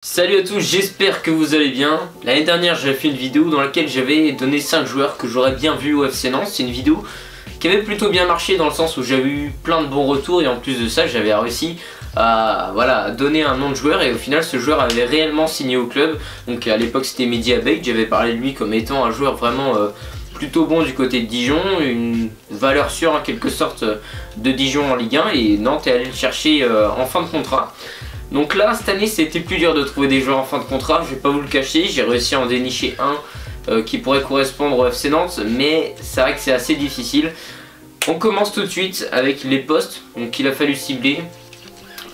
Salut à tous, j'espère que vous allez bien. L'année dernière j'avais fait une vidéo dans laquelle j'avais donné 5 joueurs que j'aurais bien vu au FC Nantes. C'est une vidéo qui avait plutôt bien marché dans le sens où j'avais eu plein de bons retours et en plus de ça j'avais réussi à donner un nom de joueur et au final ce joueur avait réellement signé au club. Donc à l'époque c'était Mehdi Abeid, j'avais parlé de lui comme étant un joueur vraiment plutôt bon du côté de Dijon, une valeur sûre en quelque sorte de Dijon en Ligue 1 et Nantes est allé le chercher en fin de contrat. Donc là, cette année, c'était plus dur de trouver des joueurs en fin de contrat, je vais pas vous le cacher, j'ai réussi à en dénicher un qui pourrait correspondre au FC Nantes, mais c'est vrai que c'est assez difficile. On commence tout de suite avec les postes, donc il a fallu cibler.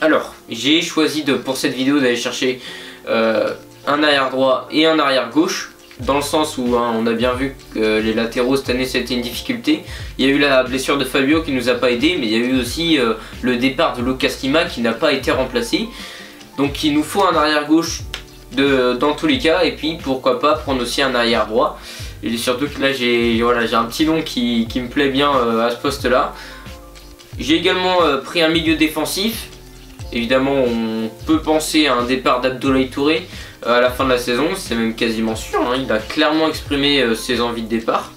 Alors, j'ai choisi pour cette vidéo d'aller chercher un arrière droit et un arrière gauche, dans le sens où on a bien vu que les latéraux cette année c'était une difficulté. Il y a eu la blessure de Fabio qui nous a pas aidé, mais il y a eu aussi le départ de Lucas Lima qui n'a pas été remplacé. Donc il nous faut un arrière gauche dans tous les cas, et puis pourquoi pas prendre aussi un arrière droit. Et surtout que là j'ai un petit nom qui me plaît bien à ce poste là. J'ai également pris un milieu défensif. Évidemment on peut penser à un départ d'Abdoulaye Touré à la fin de la saison, c'est même quasiment sûr, hein. Il a clairement exprimé ses envies de départ,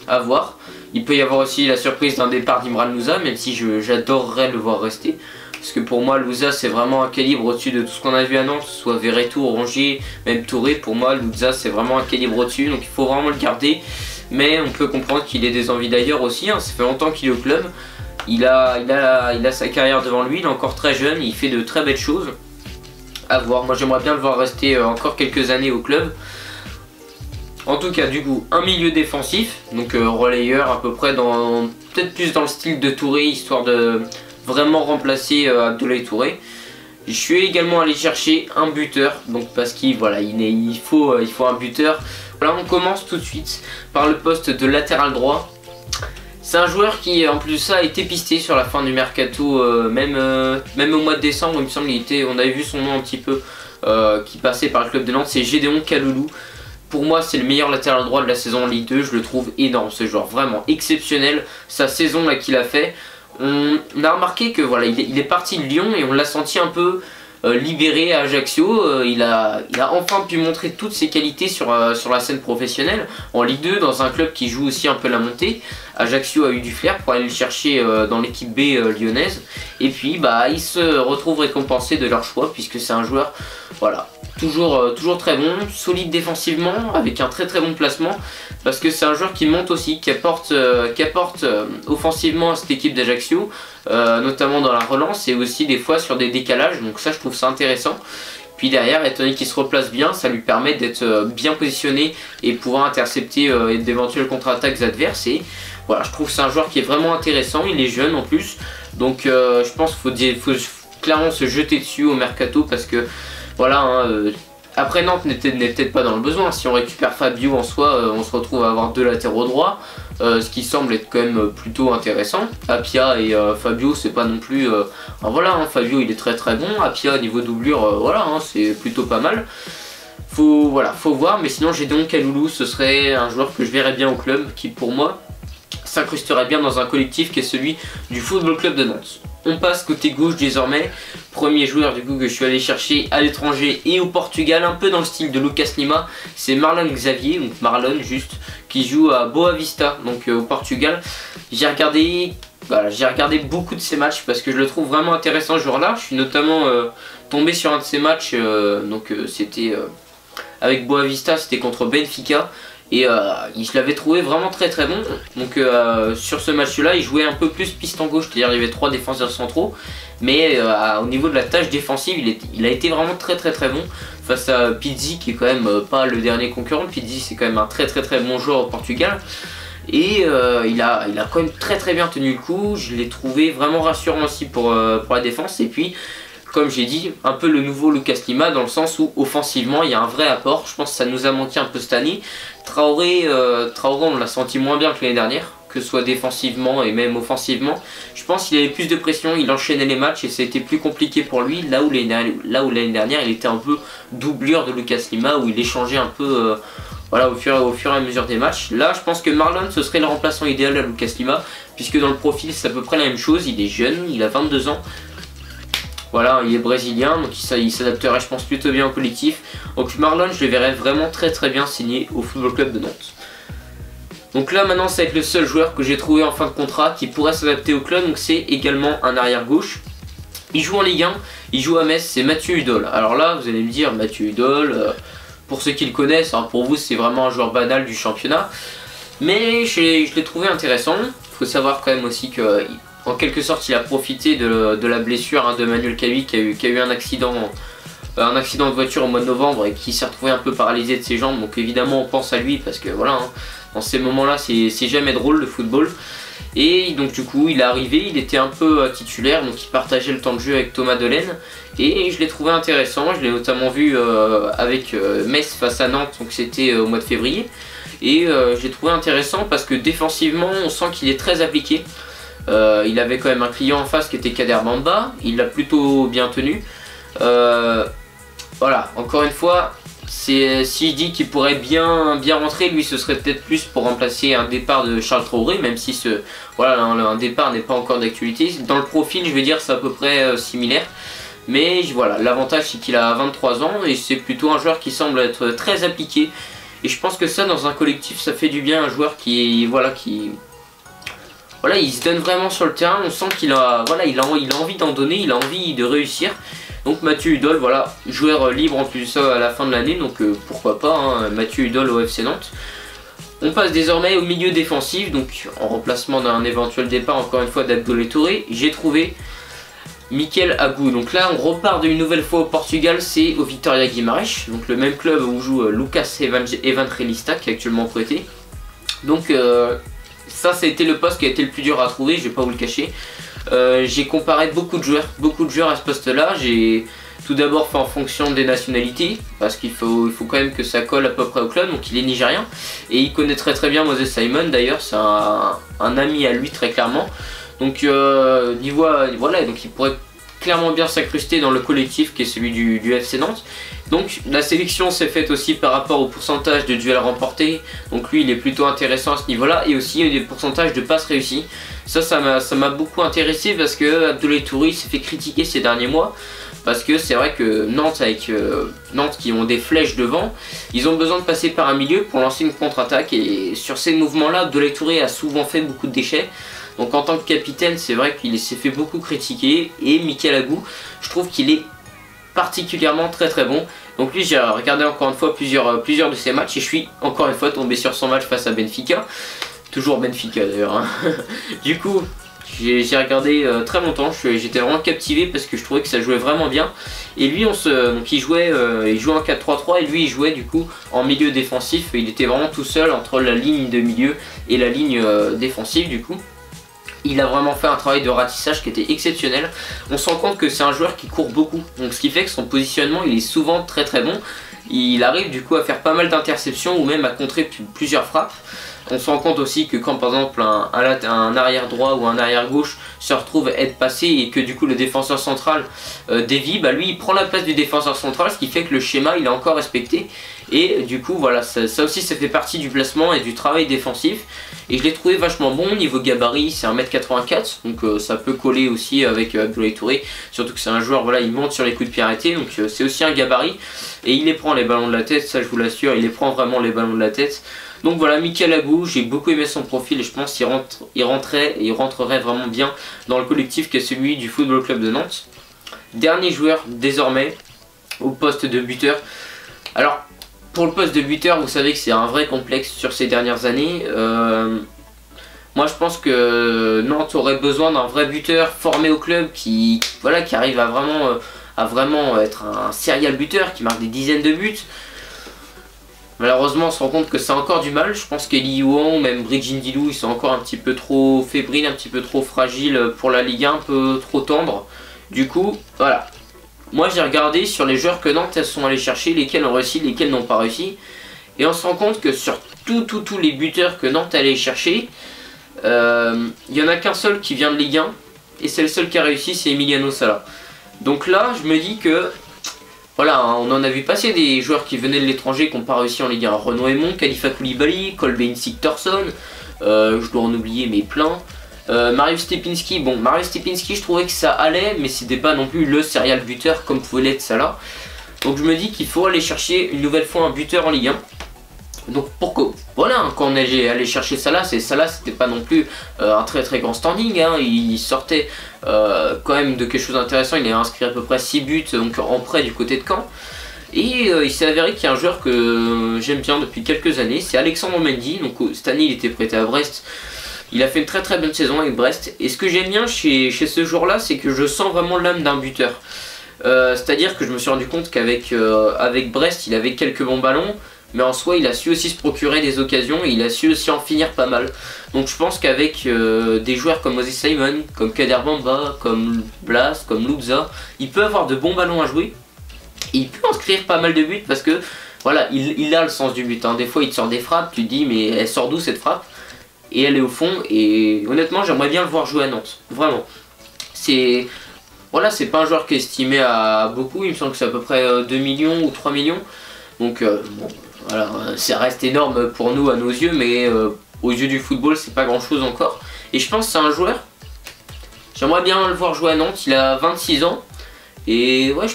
à voir. Il peut y avoir aussi la surprise d'un départ d'Imran Louza, même si j'adorerais le voir rester. Parce que pour moi Louza c'est vraiment un calibre au-dessus de tout ce qu'on a vu à Nantes, soit Verretou, Rongier, même Touré. Pour moi Louza c'est vraiment un calibre au-dessus, donc il faut vraiment le garder. Mais on peut comprendre qu'il ait des envies d'ailleurs aussi, hein. Ça fait longtemps qu'il est au club. Il a sa carrière devant lui, il est encore très jeune, il fait de très belles choses. À voir, moi j'aimerais bien le voir rester encore quelques années au club. En tout cas du coup un milieu défensif, donc relayeur à peu près peut-être plus dans le style de Touré, histoire de vraiment remplacer Abdoulaye Touré. Je suis également allé chercher un buteur, donc parce qu'il faut un buteur. Voilà, on commence tout de suite par le poste de latéral droit. C'est un joueur qui en plus de ça a été pisté sur la fin du mercato, même au mois de décembre il me semble, on avait vu son nom un petit peu qui passait par le club de Nantes, c'est Gédéon Kaloulou. Pour moi c'est le meilleur latéral droit de la saison en Ligue 2, je le trouve énorme ce joueur, vraiment exceptionnel. Sa saison là qu'il a fait, on a remarqué que voilà, il est parti de Lyon et on l'a senti un peu libéré à Ajaccio. Il a enfin pu montrer toutes ses qualités sur la scène professionnelle en Ligue 2 dans un club qui joue aussi un peu la montée. Ajaccio a eu du flair pour aller le chercher dans l'équipe B lyonnaise, et puis il se retrouve récompensé de leur choix puisque c'est un joueur toujours très bon, solide défensivement avec un très bon placement, parce que c'est un joueur qui monte aussi, qui apporte offensivement à cette équipe d'Ajaccio, notamment dans la relance et aussi des fois sur des décalages, donc ça je trouve ça intéressant. Puis derrière, étant donné qu'il se replace bien, ça lui permet d'être bien positionné et pouvoir intercepter d'éventuelles contre-attaques adverses. Et voilà, je trouve que c'est un joueur qui est vraiment intéressant, il est jeune en plus, donc je pense qu'il faut clairement se jeter dessus au mercato, parce que voilà, hein, après Nantes n'est peut-être pas dans le besoin. Si on récupère Fabio en soi, on se retrouve à avoir deux latéraux droits, ce qui semble être quand même plutôt intéressant. Apia et Fabio, c'est pas non plus... voilà, hein, Fabio il est très bon, Apia niveau doublure, voilà, hein, c'est plutôt pas mal. Faut voir, mais sinon Gédéon Kaloulou, ce serait un joueur que je verrais bien au club, qui pour moi s'incrusterait bien dans un collectif qui est celui du Football Club de Nantes. On passe côté gauche désormais. Premier joueur du coup que je suis allé chercher à l'étranger et au Portugal, un peu dans le style de Lucas Lima, c'est Marlon Xavier, donc Marlon juste, qui joue à Boa Vista, donc au Portugal. J'ai regardé beaucoup de ses matchs parce que je le trouve vraiment intéressant ce joueur là. Je suis notamment tombé sur un de ses matchs, c'était avec Boa Vista, c'était contre Benfica. Et je l'avais trouvé vraiment très bon. Donc sur ce match là il jouait un peu plus piston gauche, c'est à dire il y avait 3 défenseurs centraux. Mais au niveau de la tâche défensive il a été vraiment très bon face à Pizzi, qui est quand même pas le dernier concurrent. Pizzi c'est quand même un très bon joueur au Portugal. Et il a quand même très bien tenu le coup. Je l'ai trouvé vraiment rassurant aussi pour la défense. Et puis comme j'ai dit, un peu le nouveau Lucas Lima, dans le sens où offensivement il y a un vrai apport. Je pense que ça nous a manqué un peu cette année. Traoré on l'a senti moins bien que l'année dernière, que ce soit défensivement et même offensivement. Je pense qu'il avait plus de pression, il enchaînait les matchs et ça a été plus compliqué pour lui, là où l'année dernière il était un peu doublure de Lucas Lima, où il échangeait un peu au fur et à mesure des matchs. Là je pense que Marlon ce serait le remplaçant idéal à Lucas Lima, puisque dans le profil c'est à peu près la même chose. Il est jeune, il a 22 ans. Voilà, il est brésilien, donc il s'adapterait je pense plutôt bien au collectif. Donc Marlon, je le verrais vraiment très bien signé au Football Club de Nantes. Donc là maintenant ça va être le seul joueur que j'ai trouvé en fin de contrat qui pourrait s'adapter au club, donc c'est également un arrière gauche. Il joue en Ligue 1, il joue à Metz, c'est Mathieu Hudol. Alors là vous allez me dire Mathieu Hudol, pour ceux qui le connaissent, hein, pour vous c'est vraiment un joueur banal du championnat. Mais je l'ai trouvé intéressant. Il faut savoir quand même aussi que en quelque sorte il a profité de la blessure hein, de Manuel Cabi qui a eu un accident de voiture au mois de novembre et qui s'est retrouvé un peu paralysé de ses jambes. Donc évidemment on pense à lui parce que voilà, hein, dans ces moments là c'est jamais drôle le football. Et donc du coup il est arrivé, il était un peu titulaire, donc il partageait le temps de jeu avec Thomas Delaine. Et je l'ai trouvé intéressant, je l'ai notamment vu avec Metz face à Nantes, donc c'était au mois de février. Et je l'ai trouvé intéressant parce que défensivement on sent qu'il est très appliqué. Il avait quand même un client en face qui était Kader Bamba, il l'a plutôt bien tenu. Voilà, encore une fois, s'il dit qu'il pourrait bien rentrer, lui ce serait peut-être plus pour remplacer un départ de Charles Traoré, même si voilà, un départ n'est pas encore d'actualité. Dans le profil, je vais dire c'est à peu près similaire. Mais voilà, l'avantage c'est qu'il a 23 ans et c'est plutôt un joueur qui semble être très appliqué. Et je pense que ça dans un collectif ça fait du bien, un joueur qui il se donne vraiment sur le terrain, on sent qu'il a, il a envie d'en donner, il a envie de réussir. Donc Mathieu Hudol, voilà, joueur libre en plus à la fin de l'année, donc pourquoi pas, hein, Mathieu Hudol au FC Nantes. On passe désormais au milieu défensif, donc en remplacement d'un éventuel départ encore une fois d'Abdoulaye Touré, j'ai trouvé Mikel Agou. Donc là on repart d'une nouvelle fois au Portugal, c'est au Vitória Guimarães, donc le même club où joue Lucas Evangelista qui est actuellement prêté. Donc ça a été le poste qui a été le plus dur à trouver, je vais pas vous le cacher. J'ai comparé beaucoup de joueurs à ce poste là. J'ai tout d'abord fait en fonction des nationalités parce qu'il faut quand même que ça colle à peu près au club. Donc il est nigérien et il connaît très bien Moses Simon, d'ailleurs c'est un ami à lui très clairement. Donc voilà, donc il pourrait clairement bien s'incruster dans le collectif qui est celui du FC Nantes. Donc la sélection s'est faite aussi par rapport au pourcentage de duels remportés. Donc lui il est plutôt intéressant à ce niveau là. Et aussi des pourcentages de passes réussies. Ça m'a beaucoup intéressé parce que Abdoulaye Touré s'est fait critiquer ces derniers mois. Parce que c'est vrai que Nantes avec Nantes qui ont des flèches devant, ils ont besoin de passer par un milieu pour lancer une contre-attaque. Et sur ces mouvements là, Abdoulaye Touré a souvent fait beaucoup de déchets. Donc en tant que capitaine c'est vrai qu'il s'est fait beaucoup critiquer. Et Mikel Agou, je trouve qu'il est particulièrement très bon. Donc lui j'ai regardé encore une fois plusieurs de ses matchs et je suis encore une fois tombé sur son match face à Benfica. Toujours Benfica d'ailleurs hein. Du coup j'ai regardé très longtemps, j'étais vraiment captivé parce que je trouvais que ça jouait vraiment bien. Et lui donc il jouait en 4-3-3 et lui il jouait du coup en milieu défensif. Il était vraiment tout seul entre la ligne de milieu et la ligne défensive du coup. Il a vraiment fait un travail de ratissage qui était exceptionnel. On se rend compte que c'est un joueur qui court beaucoup. Donc ce qui fait que son positionnement il est souvent très bon. Il arrive du coup à faire pas mal d'interceptions ou même à contrer plusieurs frappes. On se rend compte aussi que quand par exemple un arrière droit ou un arrière gauche se retrouve être passé et que du coup le défenseur central dévie, bah lui il prend la place du défenseur central, ce qui fait que le schéma il est encore respecté. Et du coup voilà, ça aussi ça fait partie du placement et du travail défensif. Et je l'ai trouvé vachement bon. Niveau gabarit c'est 1m84, donc ça peut coller aussi avec Abdoulaye Touré. Surtout que c'est un joueur, voilà, il monte sur les coups de pied arrêtés, donc c'est aussi un gabarit. Et il les prend les ballons de la tête, ça je vous l'assure, il les prend vraiment les ballons de la tête. Donc voilà, Mikel Agou, j'ai beaucoup aimé son profil et je pense qu'il rentrerait vraiment bien dans le collectif qui est celui du Football Club de Nantes. Dernier joueur désormais au poste de buteur. Alors pour le poste de buteur, vous savez que c'est un vrai complexe sur ces dernières années. Moi je pense que Nantes aurait besoin d'un vrai buteur formé au club qui arrive à vraiment être un serial buteur, qui marque des dizaines de buts. Malheureusement on se rend compte que c'est encore du mal. Je pense qu'Eli Youan ou même Brigid Ndilou ils sont encore un petit peu trop fébriles, un petit peu trop fragiles pour la Ligue 1, un peu trop tendres. Du coup voilà, moi j'ai regardé sur les joueurs que Nantes elles sont allés chercher, lesquels ont réussi, lesquels n'ont pas réussi. Et on se rend compte que sur tous les buteurs que Nantes allait chercher, il n'y en a qu'un seul qui vient de Ligue 1. Et c'est le seul qui a réussi, c'est Emiliano Sala. Donc là je me dis que voilà, on en a vu passer des joueurs qui venaient de l'étranger qui n'ont pas réussi en Ligue 1. Renaud Aymon, Khalifa Koulibaly, Kolbeinn Sigthorsson, je dois en oublier mais plein. Mariusz Stepinski, bon, Mariusz Stepinski, je trouvais que ça allait, mais c'était pas non plus le serial buteur comme pouvait l'être Salah. Donc je me dis qu'il faut aller chercher une nouvelle fois un buteur en Ligue 1. Donc pourquoi, voilà, quand on est allé chercher Salah, c'était pas non plus un très grand standing, hein. Il sortait quand même de quelque chose d'intéressant. Il a inscrit à peu près 6 buts donc en prêt du côté de Caen. Et il s'est avéré qu'il y a un joueur que j'aime bien depuis quelques années, c'est Alexandre Mendy. Donc cette année il était prêté à Brest, il a fait une très bonne saison avec Brest. Et ce que j'aime bien chez ce joueur là, c'est que je sens vraiment l'âme d'un buteur. C'est à dire que je me suis rendu compte qu'avec avec Brest il avait quelques bons ballons, mais en soi il a su aussi se procurer des occasions et il a su aussi en finir pas mal. Donc je pense qu'avec des joueurs comme Moses Simon, comme Kader Bamba, comme Blas, comme Louza, il peut avoir de bons ballons à jouer. Et il peut inscrire pas mal de buts parce que voilà, il a le sens du but, hein. Des fois il te sort des frappes, tu te dis mais elle sort d'où cette frappe? Et elle est au fond, et honnêtement j'aimerais bien le voir jouer à Nantes, vraiment. C'est voilà, c'est pas un joueur qui est estimé à beaucoup, il me semble que c'est à peu près 2 millions ou 3 millions. Donc bon, voilà, ça reste énorme pour nous à nos yeux, mais aux yeux du football c'est pas grand chose encore. Et je pense que c'est un joueur, j'aimerais bien le voir jouer à Nantes, il a 26 ans. Et ouais,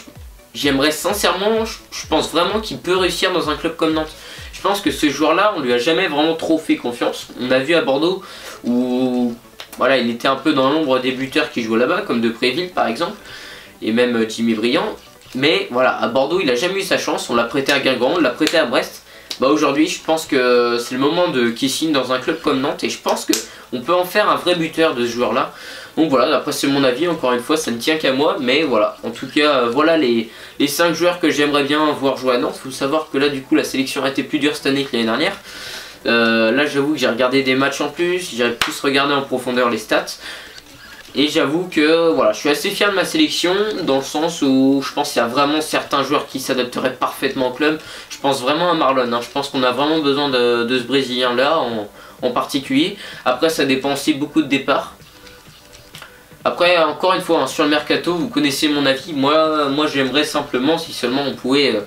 j'aimerais sincèrement, je pense vraiment qu'il peut réussir dans un club comme Nantes. Je pense que ce joueur-là, on lui a jamais vraiment trop fait confiance. On a vu à Bordeaux où voilà, il était un peu dans l'ombre des buteurs qui jouaient là-bas, comme Depréville par exemple, et même Jimmy Briand. Mais voilà, à Bordeaux, il a jamais eu sa chance. On l'a prêté à Guingamp, on l'a prêté à Brest. Bah aujourd'hui, je pense que c'est le moment qu'il signe dans un club comme Nantes, et je pense qu'on peut en faire un vrai buteur de ce joueur-là. Donc voilà, après c'est mon avis, encore une fois ça ne tient qu'à moi, mais voilà, en tout cas voilà les 5 joueurs que j'aimerais bien voir jouer à Nantes. Faut savoir que là du coup la sélection a été plus dure cette année que l'année dernière. Là j'avoue que j'ai regardé des matchs en plus, j'ai plus regardé en profondeur les stats. Et j'avoue que voilà, je suis assez fier de ma sélection, dans le sens où je pense qu'il y a vraiment certains joueurs qui s'adapteraient parfaitement au club. Je pense vraiment à Marlon, hein. Je pense qu'on a vraiment besoin de ce Brésilien là en particulier. Après ça dépend aussi beaucoup de départs. Après encore une fois, hein, sur le mercato, vous connaissez mon avis. Moi j'aimerais simplement, si seulement on pouvait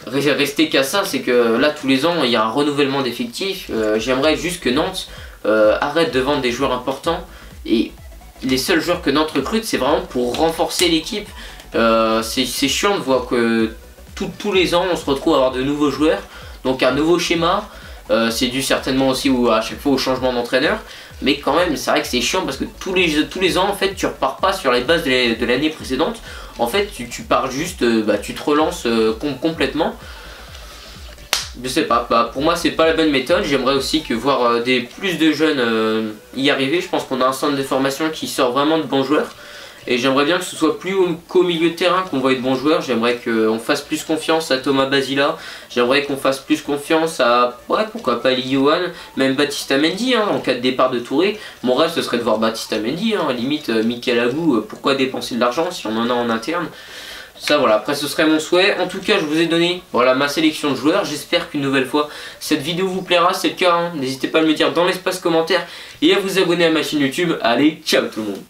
rester qu'à ça, c'est que là tous les ans il y a un renouvellement d'effectifs. J'aimerais juste que Nantes arrête de vendre des joueurs importants, et les seuls joueurs que Nantes recrute c'est vraiment pour renforcer l'équipe. C'est chiant de voir que tous les ans on se retrouve à avoir de nouveaux joueurs, donc un nouveau schéma. C'est dû certainement aussi à chaque fois au changement d'entraîneur, mais quand même c'est vrai que c'est chiant parce que tous les ans en fait tu repars pas sur les bases de l'année précédente. En fait tu pars juste, tu te relances complètement. Je sais pas, pour moi c'est pas la bonne méthode. J'aimerais aussi que voir plus de jeunes y arriver. Je pense qu'on a un centre de formation qui sort vraiment de bons joueurs. Et j'aimerais bien que ce soit plus qu'au milieu de terrain qu'on voit de bons joueurs. J'aimerais qu'on fasse plus confiance à Thomas Basila. J'aimerais qu'on fasse plus confiance à, ouais, pourquoi pas Lee Johan, même Baptista Mendy, hein, en cas de départ de Touré. Mon rêve ce serait de voir Baptista Mendy, hein, limite Mikel Agou, pourquoi dépenser de l'argent si on en a en interne. Ça voilà, après ce serait mon souhait. En tout cas je vous ai donné voilà ma sélection de joueurs. J'espère qu'une nouvelle fois cette vidéo vous plaira. C'est le cas, hein. N'hésitez pas à me le dire dans l'espace commentaire et à vous abonner à ma chaîne YouTube. Allez, ciao tout le monde.